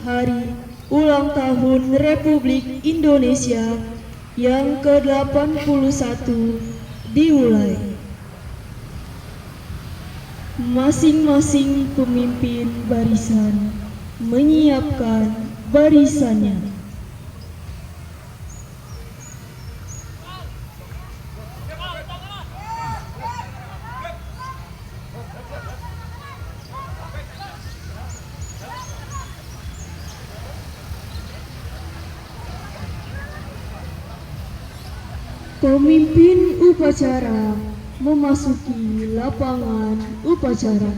Hari Ulang Tahun Republik Indonesia yang ke-81 dimulai. Masing-masing pemimpin barisan menyiapkan barisannya. Pemimpin upacara memasuki lapangan upacara.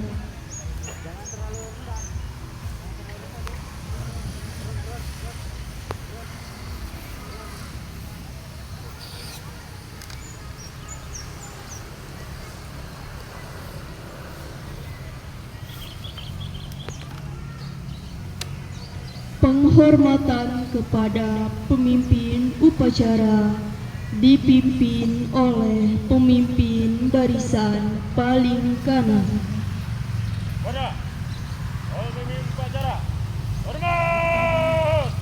Penghormatan kepada pemimpin upacara dipimpin oleh pemimpin barisan paling kanan. Pada oleh pemimpin upacara, hormat.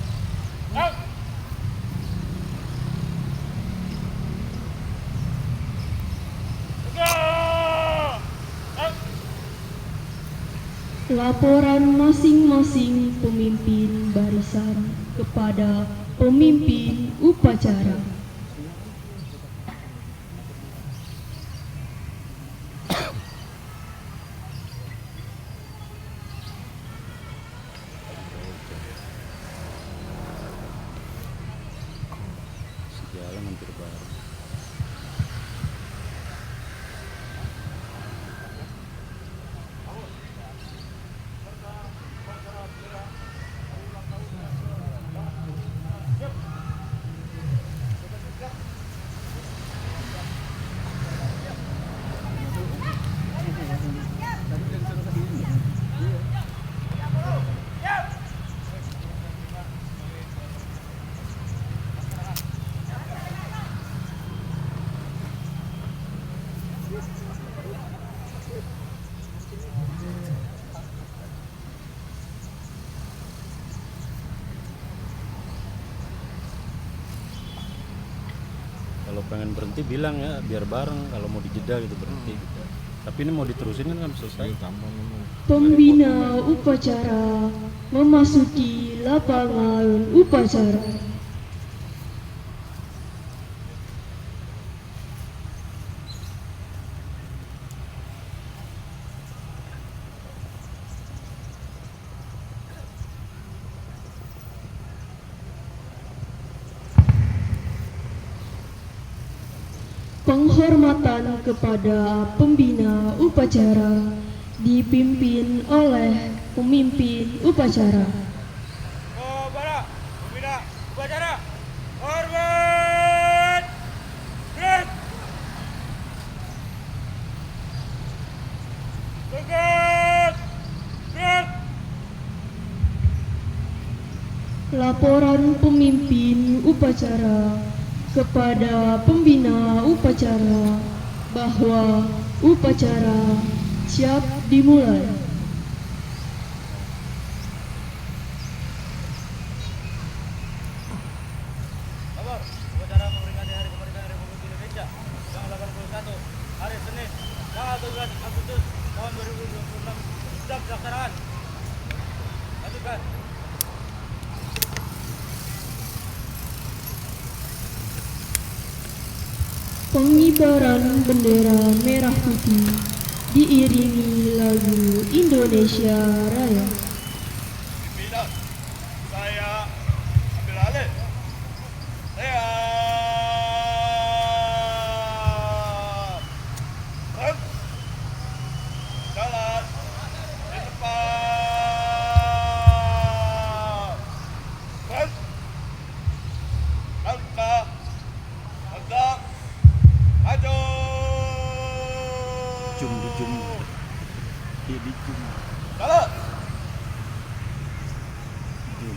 Laporan masing-masing pemimpin barisan kepada pemimpin upacara. Jalan hampir bareng. Kalau pengen berhenti bilang ya biar bareng, kalau mau dijeda gitu berhenti gitu. Tapi ini mau diterusin kan selesai. Pembina upacara memasuki lapangan upacara. Penghormatan kepada pembina upacara dipimpin oleh pemimpin upacara. Para pembina upacara, hormat. Gerak. Tegak. Gerak. Laporan pemimpin upacara kepada pembina upacara bahwa upacara siap dimulai. Kabar, upacara memperingati Hari Kemerdekaan Republik Indonesia yang 81 hari Senin, tanggal 17 Agustus tahun 2026 sudah pelaksanaan. Lanjutkan. Pengibaran bendera merah putih diiringi lagu Indonesia Raya. Pimpinan, saya ambil alih. Saya jalan di tempat. Langkah, langkah, maju. Jum. Iya di jum. Jalan. Jum.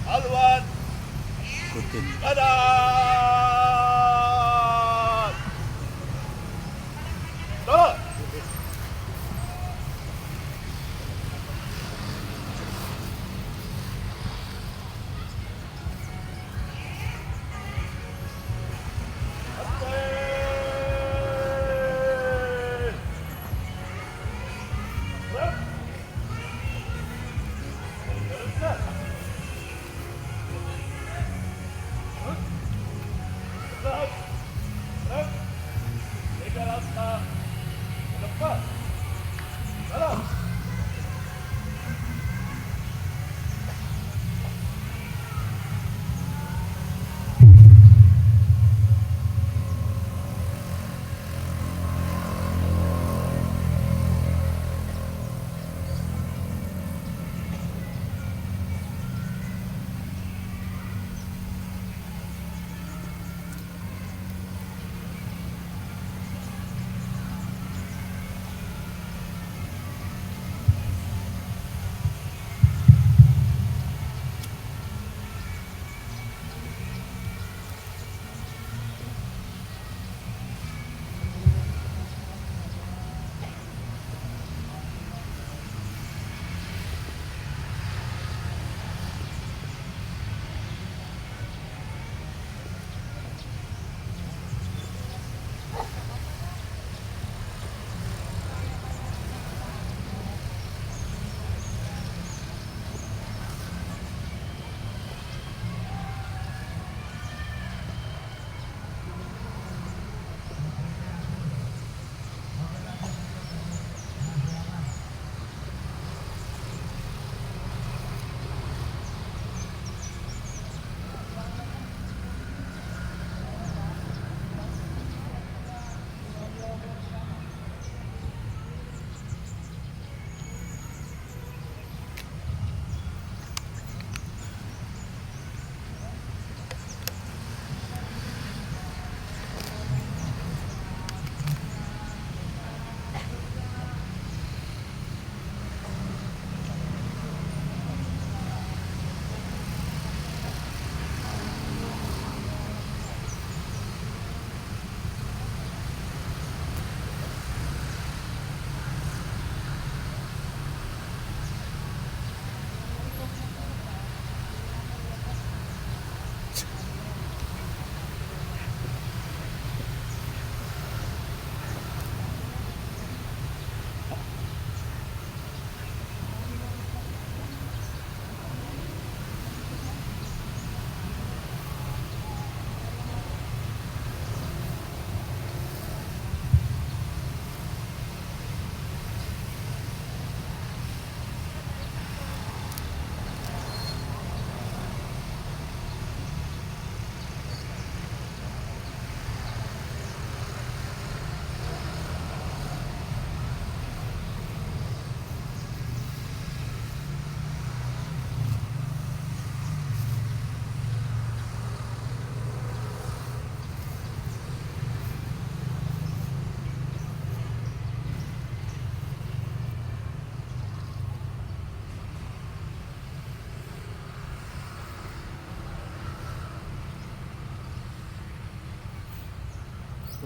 Haluan. Ikutin. Dadan. Jalan.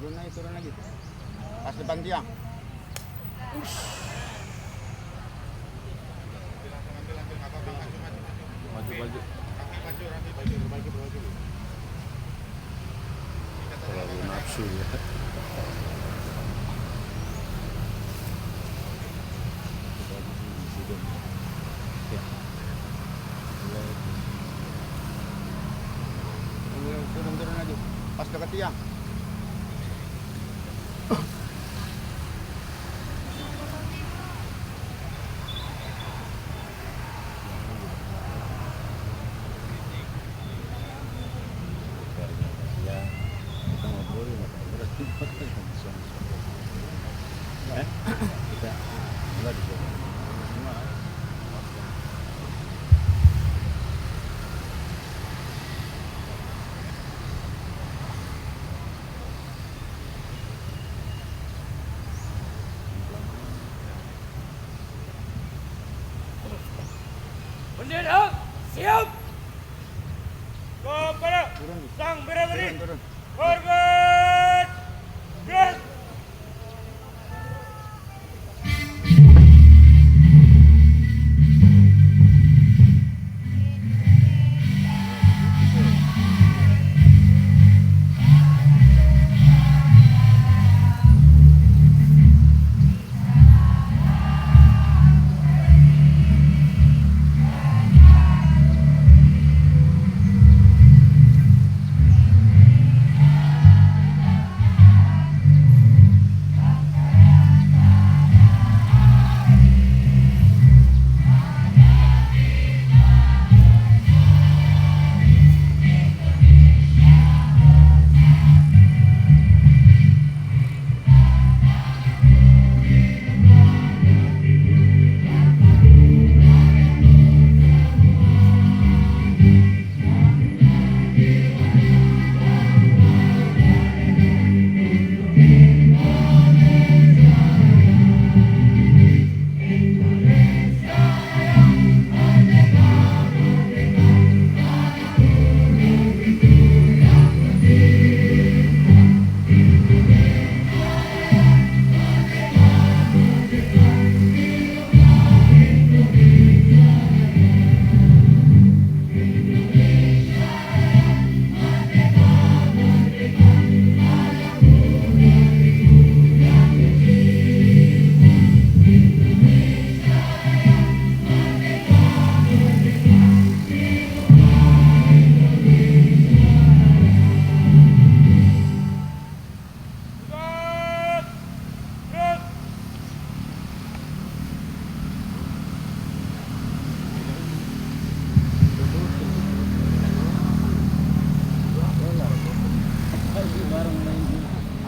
turun lagi. Pas depan tiang. Maju. Terlalu nafsu ya. Turun lagi. Pas dekat tiang. Ya, kita ngobrolin berarti kita mulai di sini. Bendera siap. Kepada sang bidadari. Turun. Hormat. Gerak.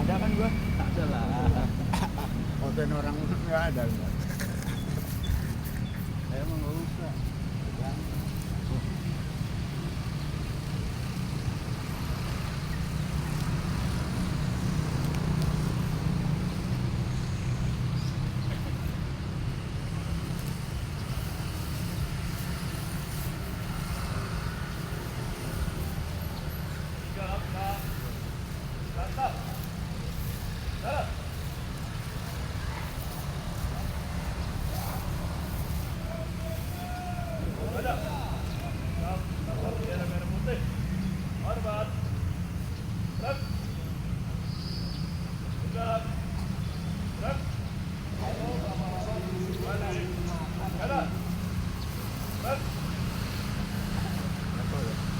Ada kan gua? Ada lah. Fotoin orang nggak ada. Saya emang nggak usah.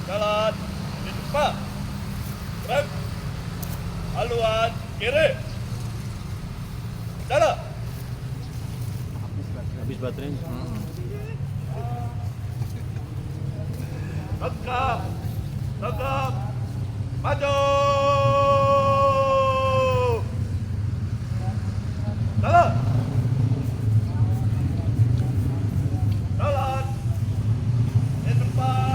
Jalan di depan. Rem. Haluan kiri. Jalan. Habis baterainya. Tegap. Tegap. Maju. Jalan. Jalan. Di depan.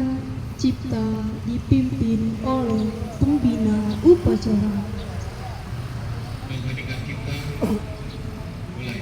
Pembacaan cipta dipimpin oleh pembina upacara. Pembacaan cipta mulai.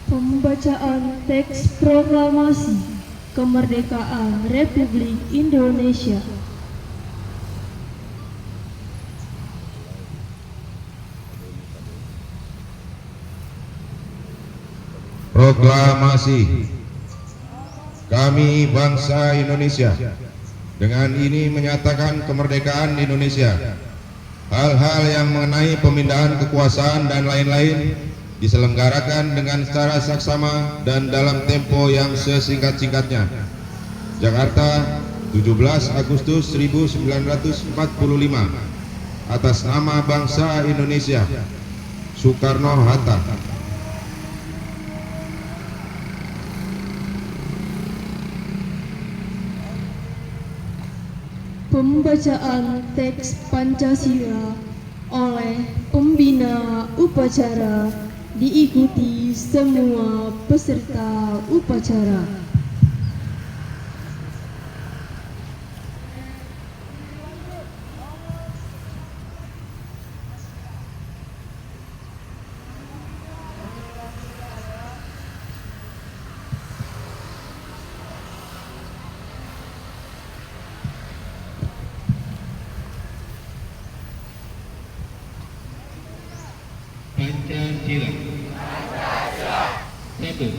Pembacaan teks proklamasi kemerdekaan Republik Indonesia. Proklamasi. Kami bangsa Indonesia dengan ini menyatakan kemerdekaan Indonesia. Hal-hal yang mengenai pemindahan kekuasaan dan lain-lain diselenggarakan dengan secara saksama dan dalam tempo yang sesingkat-singkatnya. Jakarta, 17 Agustus 1945. Atas nama bangsa Indonesia, Soekarno-Hatta. Pembacaan teks Pancasila oleh pembina upacara diikuti semua peserta upacara. Pancasila. Satu.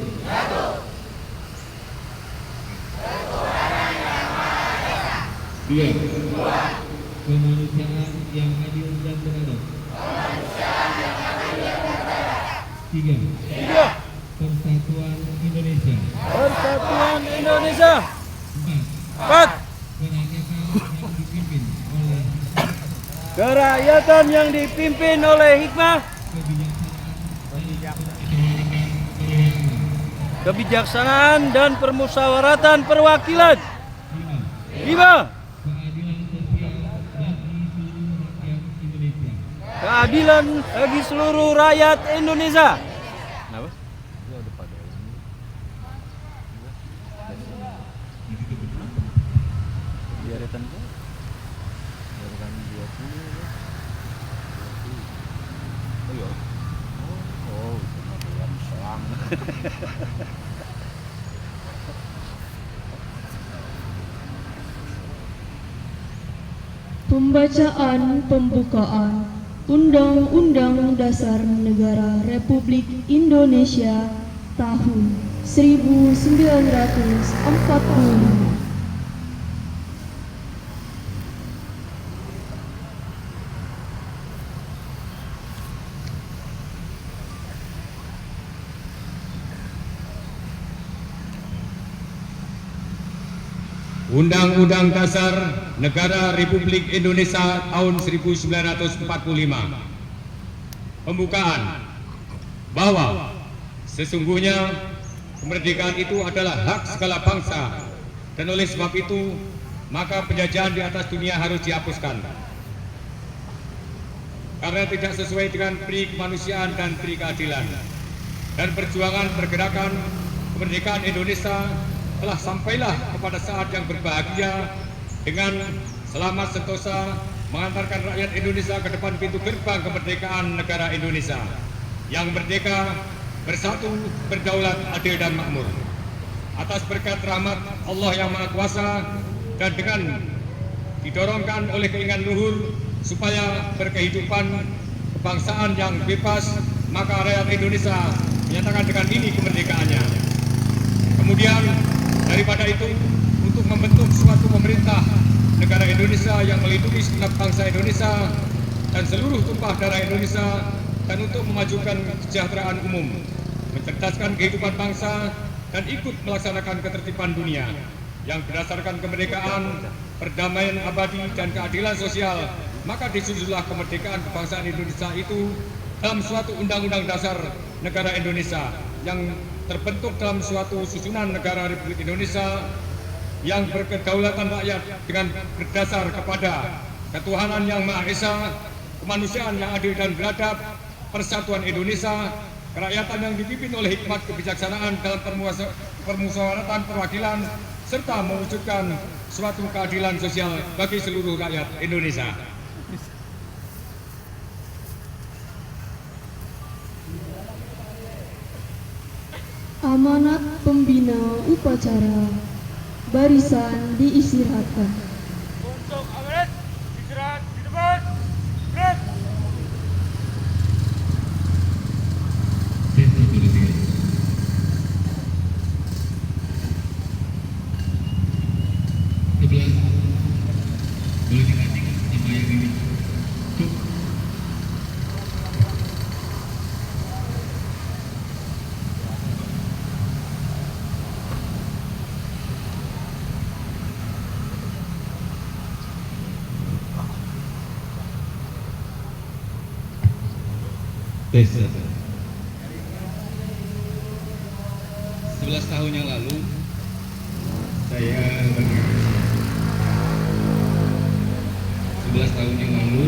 Dua. Kemanusiaan yang adil dan beradab. Tiga. Persatuan Indonesia. Persatuan Indonesia. Empat. 4. Kerakyatan yang dipimpin oleh hikmah, kebijaksanaan dan permusyawaratan perwakilan. 5. Keadilan bagi seluruh rakyat Indonesia. Kenapa? Ini ada pada ini. Biarkan kok. Biarkan 20. Oh iya. Oh, itu mah bulan selang. Pembacaan pembukaan Undang-Undang Dasar Negara Republik Indonesia tahun 1945. Undang-Undang Dasar Negara Republik Indonesia tahun 1945. Pembukaan bahwa sesungguhnya kemerdekaan itu adalah hak segala bangsa, dan oleh sebab itu maka penjajahan di atas dunia harus dihapuskan karena tidak sesuai dengan pri kemanusiaan dan pri keadilan. Dan perjuangan pergerakan kemerdekaan Indonesia telah sampailah kepada saat yang berbahagia dengan selamat sentosa mengantarkan rakyat Indonesia ke depan pintu gerbang kemerdekaan negara Indonesia yang merdeka, bersatu, berdaulat, adil dan makmur. Atas berkat rahmat Allah yang Maha Kuasa dan dengan didorongkan oleh keinginan luhur supaya berkehidupan kebangsaan yang bebas, maka rakyat Indonesia menyatakan dengan ini kemerdekaannya. Kemudian daripada itu, untuk membentuk suatu pemerintah negara Indonesia yang melindungi segenap bangsa Indonesia dan seluruh tumpah darah Indonesia, dan untuk memajukan kesejahteraan umum, mencerdaskan kehidupan bangsa, dan ikut melaksanakan ketertiban dunia yang berdasarkan kemerdekaan, perdamaian abadi, dan keadilan sosial, maka disusunlah kemerdekaan kebangsaan Indonesia itu dalam suatu undang-undang dasar negara Indonesia yang terbentuk dalam suatu susunan negara Republik Indonesia yang berkedaulatan rakyat dengan berdasar kepada ketuhanan yang Maha Esa, kemanusiaan yang adil dan beradab, persatuan Indonesia, kerakyatan yang dipimpin oleh hikmat kebijaksanaan dalam permusyawaratan perwakilan, serta mewujudkan suatu keadilan sosial bagi seluruh rakyat Indonesia. Amanat pembina upacara, barisan diistirahatkan. Untuk amanat istirahat di depan. Gerak. Tes. 11 tahun yang lalu saya 11 tahun yang lalu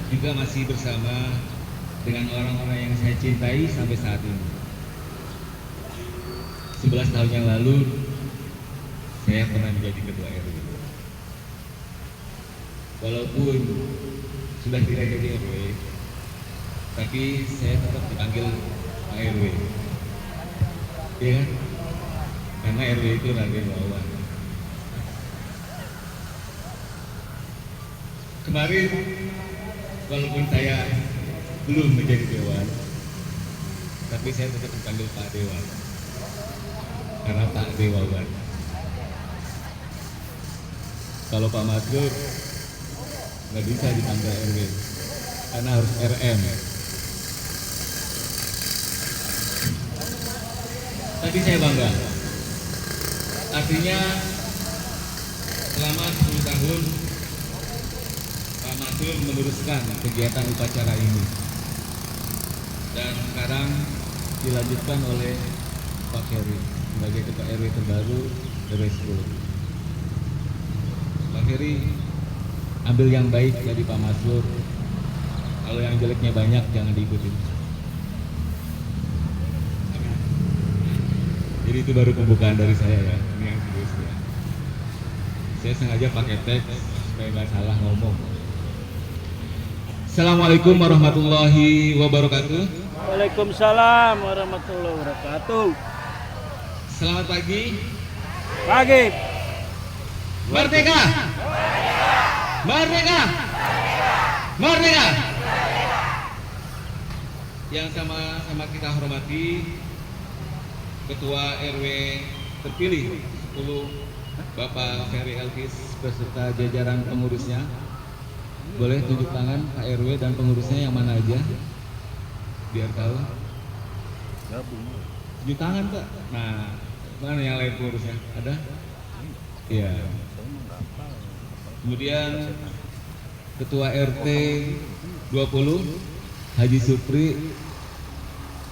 juga masih bersama dengan orang-orang yang saya cintai sampai saat ini. 11 tahun yang lalu saya pernah menjadi ketua RW. Walaupun sudah tidak jadi RW, tapi saya tetap dipanggil Pak RW, ya kan? Karena RW itu Raden Wawan. Kemarin, walaupun saya belum menjadi Dewan, tapi saya tetap dipanggil Pak Dewan, karena Pak Dewawan. Kalau Pak Madgur nggak bisa dipanggil RW, karena harus RM. Tapi saya bangga. Artinya selama 10 tahun Pak Madgur meneruskan kegiatan upacara ini, dan sekarang dilanjutkan oleh Pak Heri sebagai ketua RW terbaru RW 10. Pak Heri, ambil yang baik dari Pak Madgur. Kalau yang jeleknya banyak, jangan diikutin. Jadi itu baru pembukaan dari saya ya. Ini yang seriusnya. Saya sengaja pakai teks supaya nggak salah ngomong. Assalamualaikum warahmatullahi wabarakatuh. Waalaikumsalam warahmatullahi wabarakatuh. Selamat pagi. Pagi. Merdeka! Merdeka! Merdeka! Yang sama-sama kita hormati Ketua RW terpilih 10 Bapak Ferry Elvis beserta jajaran pengurusnya. Boleh tunjuk tangan Pak RW dan pengurusnya yang mana aja, biar tahu. Tunjuk tangan Pak. Nah, mana yang lain pengurusnya? Ada? Iya. Kemudian Ketua RT 20 Haji Supri.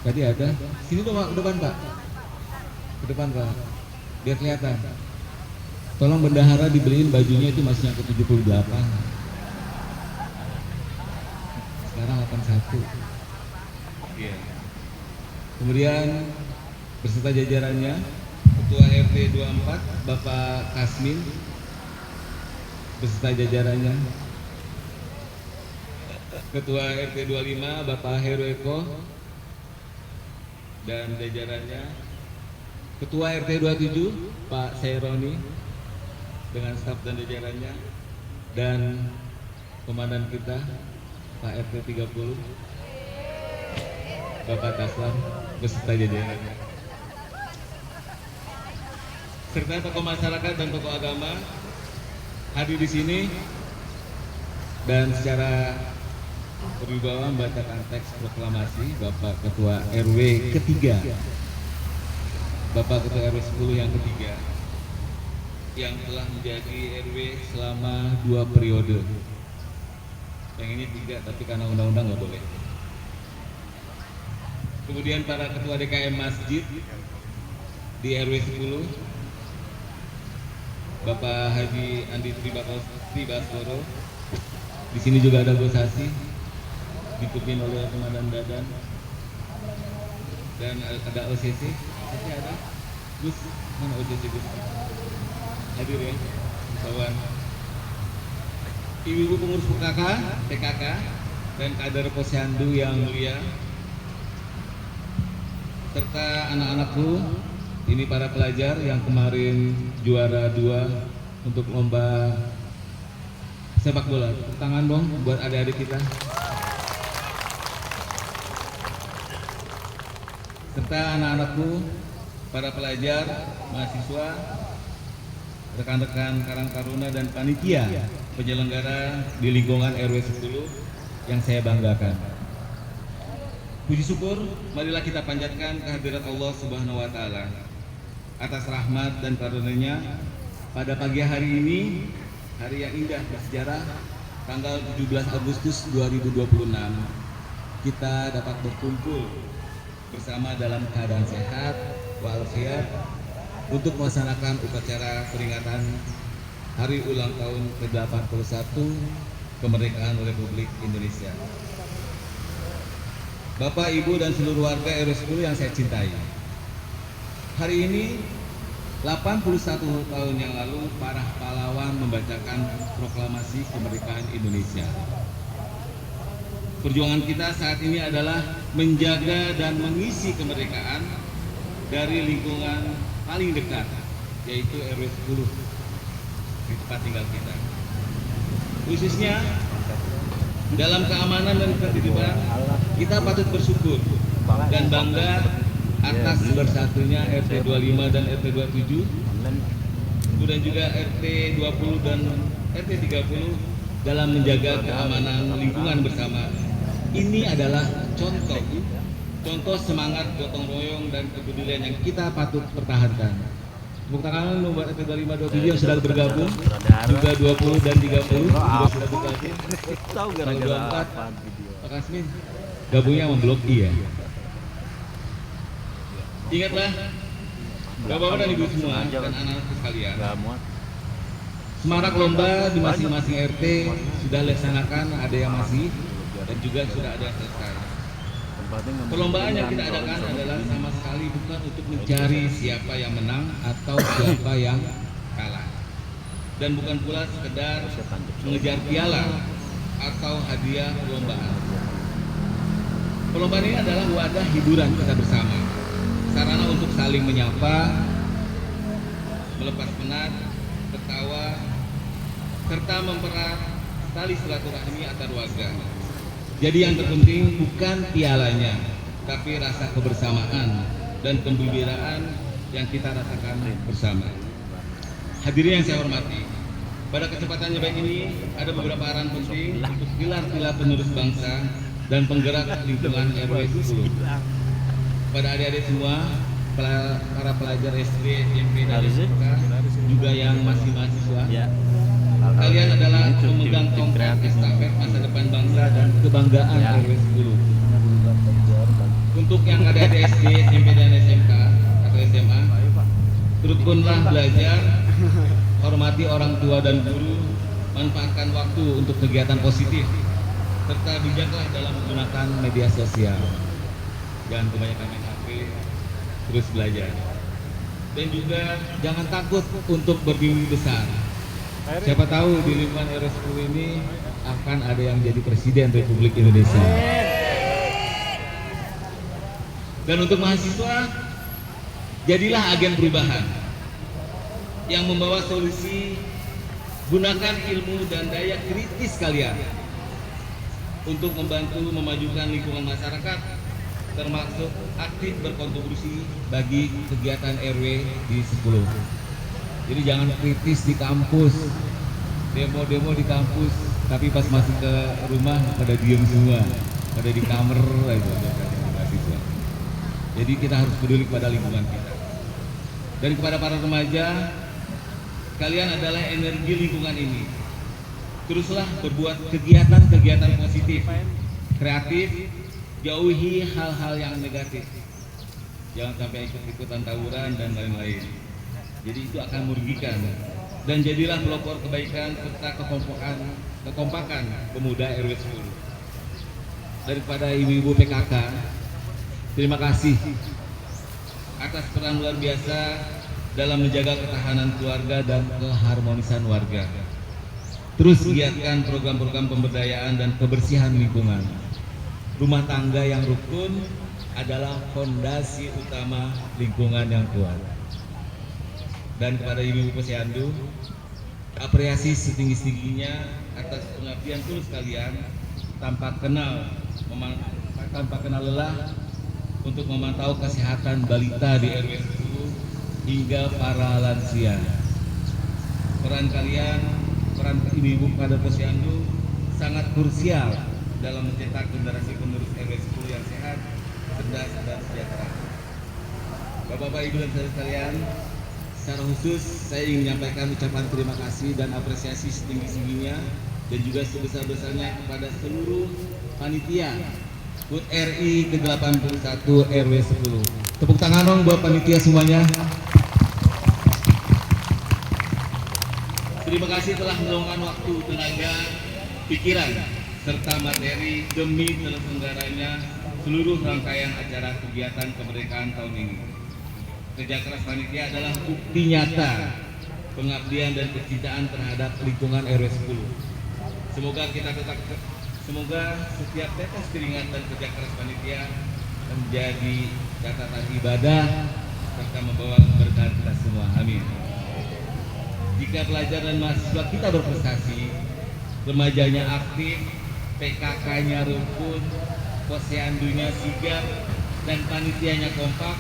Tadi ada. Sini dong Pak, ke depan Pak. Ke depan Pak. Biar kelihatan. Tolong bendahara dibeliin bajunya itu masih yang ke-78. Sekarang 81. Iya. Kemudian beserta jajarannya Ketua RT 24 Bapak Kasmin beserta jajarannya. Ketua RT 25 Bapak Heru Eko dan jajarannya. Ketua RT 27 Pak Saironi dengan staf dan jajarannya, dan komandan kita Pak RT 30 Bapak Taslam beserta jajarannya, serta tokoh masyarakat dan tokoh agama hadir di sini dan secara berwibawa membacakan teks proklamasi Bapak Ketua RW ketiga, Bapak Ketua RW 10 yang ketiga, yang telah menjadi RW selama 2 periode. Yang ini 3, tapi karena undang-undang nggak boleh. Kemudian para ketua DKM Masjid di RW 10, Bapak Haji Andi Tribasoro. Di sini juga ada Gosasi, dipimpin oleh Komandan Dadan, dan ada OCC. OCC ada? Gus, mana OCC Gus? Hadir ya, kawan. Ibu-ibu pengurus PKK dan kader Posyandu yang mulia, serta anak-anakku, ini para pelajar yang kemarin juara 2 untuk lomba sepak bola. Tepuk tangan dong buat adik-adik kita. Serta anak-anakku, para pelajar, mahasiswa, rekan-rekan Karang Taruna dan panitia penyelenggara di lingkungan RW 10 yang saya banggakan. Puji syukur, marilah kita panjatkan kehadirat Allah Subhanahu wa taala atas rahmat dan karunia-Nya pada pagi hari ini, hari yang indah bersejarah, tanggal 17 Agustus 2026. Kita dapat berkumpul bersama dalam keadaan sehat walafiat untuk melaksanakan upacara peringatan Hari Ulang Tahun ke-81 Kemerdekaan Republik Indonesia. Bapak, Ibu, dan seluruh warga RW 10 yang saya cintai. Hari ini 81 tahun yang lalu para pahlawan membacakan proklamasi kemerdekaan Indonesia. Perjuangan kita saat ini adalah menjaga dan mengisi kemerdekaan dari lingkungan paling dekat, yaitu RW 10 di tempat tinggal kita. Khususnya dalam keamanan dan ketertiban, kita patut bersyukur dan bangga atas bersatunya RT 25 dan RT 27, kemudian juga RT 20 dan RT 30 dalam menjaga keamanan lingkungan bersama. Ini adalah contoh semangat gotong royong dan kepedulian yang kita patut pertahankan. Tepuk tangan buat RT 25 27 yang sudah bergabung, juga 20 dan 30 juga sudah bergabung. Tahu gara-gara apa video. Pak Kasmin, gabungnya sama Blok I ya. Ingatlah, Bapak-bapak dan Ibu semua dan anak-anak sekalian, semarak lomba di masing-masing RT sudah dilaksanakan, ada yang masih dan juga sudah ada yang selesai. Perlombaan yang kita adakan adalah sama sekali bukan untuk mencari siapa yang menang atau siapa yang kalah, dan bukan pula sekedar mengejar piala atau hadiah perlombaan. Perlombaan ini adalah wadah hiburan kita bersama, sarana untuk saling menyapa, melepas penat, tertawa, serta mempererat tali silaturahmi antar warga. Jadi yang terpenting bukan pialanya, tapi rasa kebersamaan dan kegembiraan yang kita rasakan bersama. Hadirin yang saya hormati, pada kesempatan yang baik ini ada beberapa arahan penting untuk pilar-pilar penerus bangsa dan penggerak lingkungan RW 10. Pada adik-adik semua, para pelajar SD, SMP, dan SMK, juga yang masih mahasiswa, kalian adalah pemegang tongkat estafet masa depan bangsa dan kebanggaan RW 10. Untuk yang ada di SD, SMP, dan SMK atau SMA, terukunlah belajar, hormati orang tua dan guru, manfaatkan waktu untuk kegiatan positif, serta bijaklah dalam menggunakan media sosial. Jangan kebanyakan main HP, terus belajar. Dan juga jangan takut untuk bermimpi besar. Siapa tahu di lingkungan RW 10 ini akan ada yang jadi Presiden Republik Indonesia. Dan untuk mahasiswa, jadilah agen perubahan yang membawa solusi. Gunakan ilmu dan daya kritis kalian untuk membantu memajukan lingkungan masyarakat, termasuk aktif berkontribusi bagi kegiatan RW di 10. Jadi jangan kritis di kampus, demo-demo di kampus, tapi pas masuk ke rumah pada diem semua, pada di kamar aja mahasiswa. Jadi kita harus peduli kepada lingkungan kita. Dan kepada para remaja, kalian adalah energi lingkungan ini. Teruslah berbuat kegiatan-kegiatan positif, kreatif, jauhi hal-hal yang negatif. Jangan sampai ikut-ikutan tawuran dan lain-lain. Jadi itu akan merugikan. Dan jadilah pelopor kebaikan serta kekompakan pemuda RW 10. Daripada ibu-ibu PKK, terima kasih atas peran luar biasa dalam menjaga ketahanan keluarga dan keharmonisan warga. Terus giatkan program-program pemberdayaan dan kebersihan lingkungan. Rumah tangga yang rukun adalah fondasi utama lingkungan yang kuat. Dan kepada Ibu Posyandu, apresiasi setinggi-tingginya atas pengabdian tulus kalian tanpa kenal lelah untuk memantau kesehatan balita di RW 10 hingga para lansia. Peran kalian, peran ibu-ibu pada Posyandu sangat krusial dalam mencetak generasi penerus RW 10 yang sehat, cerdas, dan sejahtera. Bapak-bapak, ibu dan saudara sekalian, secara khusus saya ingin menyampaikan ucapan terima kasih dan apresiasi setinggi-tingginya dan juga sebesar-besarnya kepada seluruh panitia HUT RI ke-81 RW 10. Tepuk tangan dong buat panitia semuanya. Terima kasih telah meluangkan waktu, tenaga, pikiran, serta materi demi terselenggaranya seluruh rangkaian acara kegiatan kemerdekaan tahun ini. Kerja keras panitia adalah bukti nyata pengabdian dan kecintaan terhadap lingkungan RW 10. Semoga setiap tetes keringat dan kerja keras panitia menjadi catatan ibadah serta membawa keberkahan kita semua. Amin. Jika pelajar dan mahasiswa kita berprestasi, remajanya aktif, PKK-nya rukun, Posyandunya sigap, dan panitianya kompak,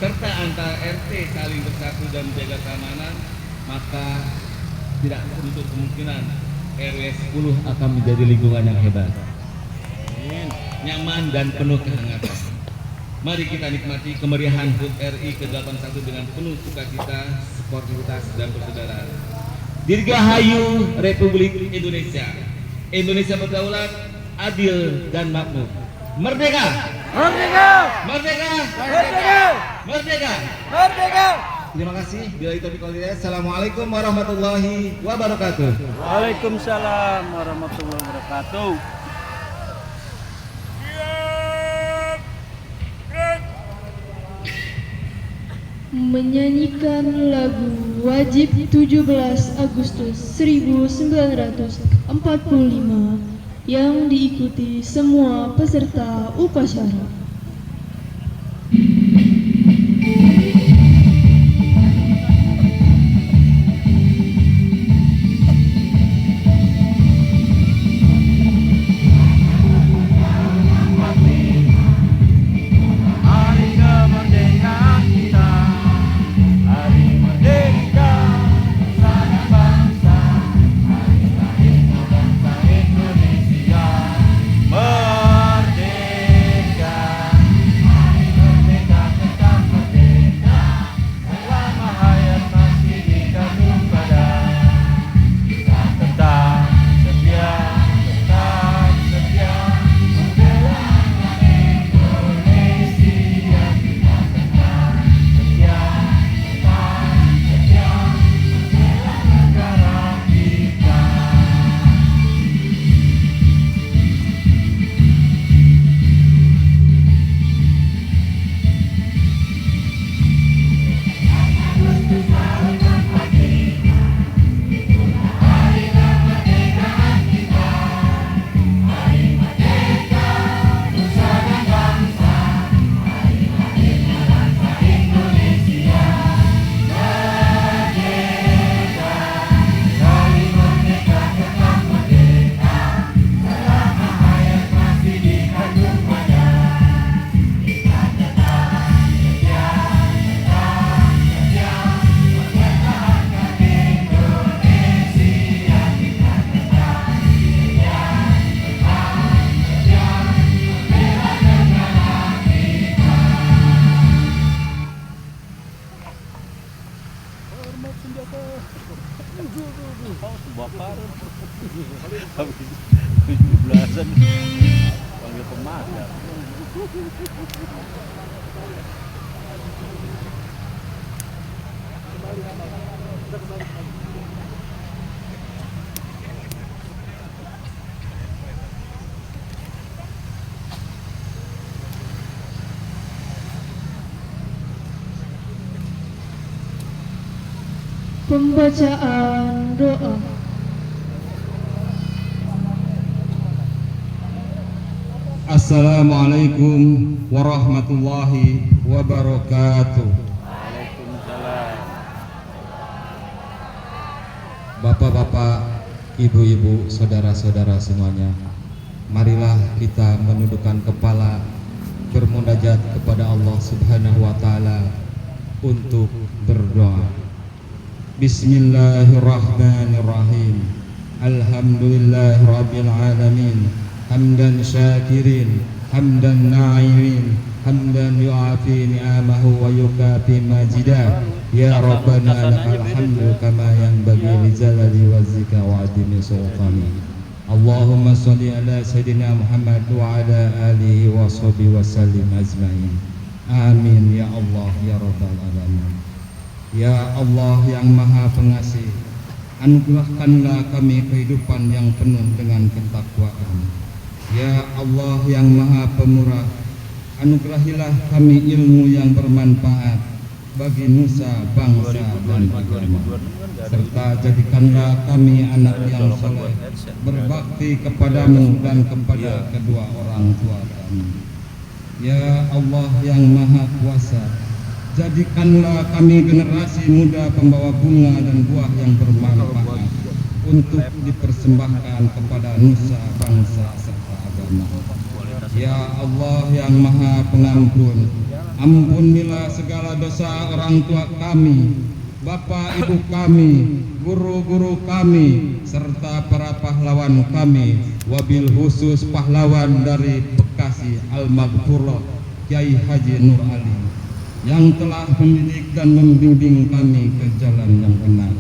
serta antar RT saling bersatu dan menjaga keamanan, maka tidak menutup kemungkinan RW 10 akan menjadi lingkungan yang hebat, nyaman, dan penuh kehangatan. Mari kita nikmati kemeriahan HUT RI ke-81 dengan penuh sukacita, sportivitas, dan persaudaraan. Dirgahayu Republik Indonesia. Indonesia berdaulat, adil, dan makmur. Merdeka! Merdeka! Merdeka! Merdeka! Merdeka! Merdeka! Terima kasih. Bila itu Assalamualaikum warahmatullahi wabarakatuh. Waalaikumsalam warahmatullahi wabarakatuh. Menyanyikan lagu Wajib 17 Agustus 1945 yang diikuti semua peserta upacara. Hari kemerdekaan Bapak habis 17-an panggil pemadam. Pembacaan doa. Assalamualaikum warahmatullahi wabarakatuh. Waalaikumsalam. Bapak-bapak, ibu-ibu, saudara-saudara semuanya, marilah kita menundukkan kepala, bermunajat kepada Allah Subhanahu wa taala untuk berdoa. Bismillahirrahmanirrahim. Alhamdulillahirabbil alamin. Hamdan syakirin, hamdan na'imin, hamdan yu'afi ni'amahu wa yukafi majidah. Ya Rabbana lakal hamdu kama yanbaghi li jalali wajhika wa 'azimi sultanik. Allahumma shalli ala sayyidina Muhammad wa ala alihi wa sahbihi wa sallim ajmain. Amin ya Allah ya rabbal alamin. Ya Allah yang Maha Pengasih, anugerahkanlah kami kehidupan yang penuh dengan ketakwaan. Ya Allah yang Maha Pemurah, anugerahilah kami ilmu yang bermanfaat bagi nusa, bangsa, dan agama. Serta jadikanlah kami anak yang soleh, berbakti kepadamu dan kepada kedua orang tua kami. Ya Allah yang Maha Kuasa, jadikanlah kami generasi muda pembawa bunga dan buah yang bermanfaat untuk dipersembahkan kepada nusa, bangsa, serta agama. Ya Allah yang Maha Pengampun, ampunilah segala dosa orang tua kami, bapak ibu kami, guru-guru kami, serta para pahlawan kami, wabil khusus pahlawan dari Bekasi Al-Maghfurah Kiai Haji Nur Ali yang telah mendidik dan membimbing kami ke jalan yang benar.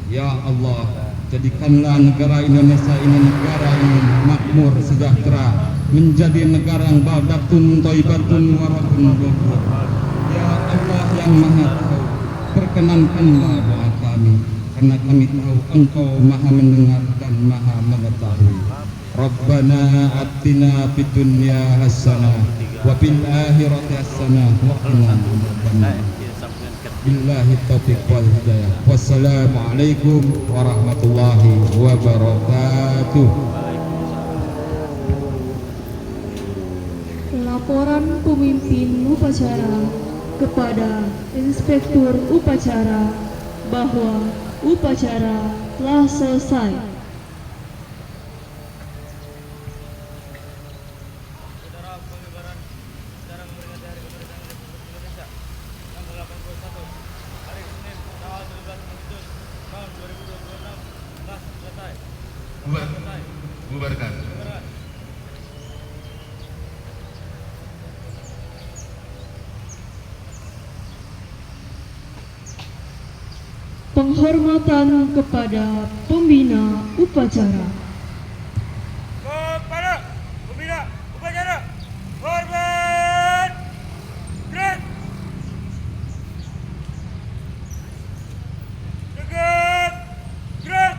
Ya Allah, jadikanlah negara Indonesia ini negara yang makmur, sejahtera, menjadi negara yang baldatun thayyibatun waradun ghafur. Ya Allah yang Maha Tahu, perkenankanlah doa kami, karena kami tahu Engkau Maha mendengar dan Maha mengetahui. Rabbana atina fid dunya hasanah wa fil akhirati hasanah wa qina adzabannar. Billahi taufiq wal hidayah. Wassalamualaikum warahmatullahi wabarakatuh. Laporan pemimpin upacara kepada Inspektur Upacara bahwa upacara telah selesai. Saudara pengibaran acara memperingati Hari Kemerdekaan Republik Indonesia yang ke-81 hari Senin tanggal 17 Agustus tahun 2026 telah selesai. Bubarkan. Penghormatan kepada pembina upacara. Kepada pembina upacara, hormat, gerak, tegak, gerak.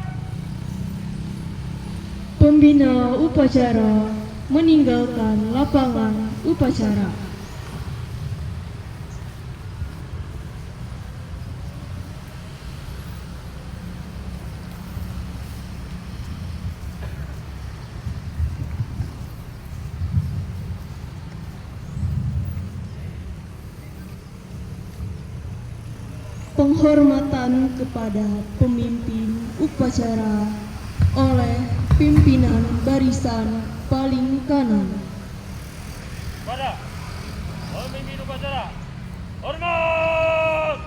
Pembina upacara meninggalkan lapangan upacara. Penghormatan kepada pemimpin upacara oleh pimpinan barisan paling kanan. Pada pemimpin upacara, hormat.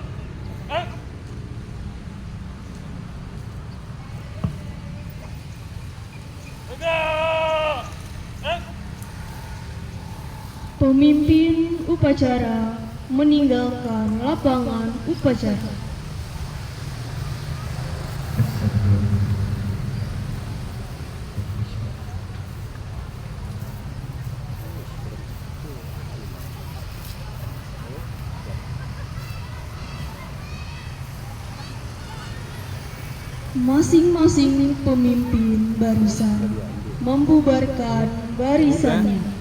Tegak. Pemimpin upacara meninggalkan lapangan upacara. Masing-masing pemimpin barisan membubarkan barisannya.